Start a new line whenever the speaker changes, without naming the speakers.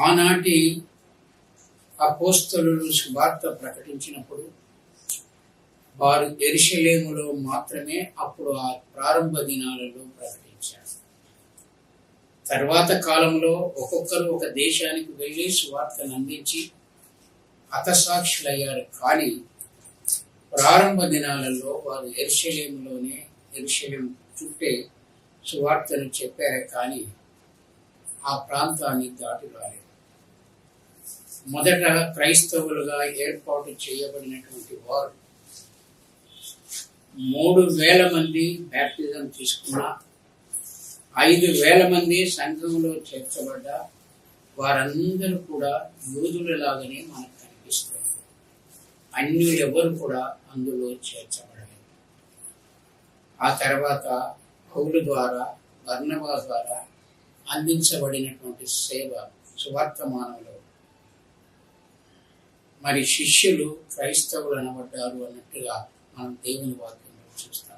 ఆనాటి అపోస్తలులు సువార్త ప్రకటించినప్పుడు వారు యెరూషలేములో మాత్రమే అప్పుడు ఆ ప్రారంభ దినాలలో ప్రకటించారు. తర్వాత కాలంలో ఒక్కొక్కరు ఒక దేశానికి వెళ్ళి సువార్తను అందించి హతసాక్షులయ్యారు. కానీ ప్రారంభ దినాలలో వారు యెరూషలేం చుట్టే సువార్తను చెప్పారు, కానీ ఆ ప్రాంతాన్ని దాటి రాలేదు. మొదట క్రైస్తవులుగా ఏర్పాటు చేయబడినటువంటి వారు 3,000 మంది బ్యాప్టిజం తీసుకున్న, 5,000 మంది సంఘంలో చేర్చబడ్డ వారందరూ కూడా యూదులలాగానే మనకు కనిపిస్తుంది. అన్యులు ఎవరు కూడా అందులో చేర్చబడలేదు. ఆ తర్వాత పౌలు ద్వారా, బర్నబా ద్వారా అందించబడినటువంటి సేవ సువార్తమానంలో మరి శిష్యులు క్రైస్తవులు అనబడ్డారు అన్నట్టుగా మనం దేవుని వాక్యంలో చూస్తాం.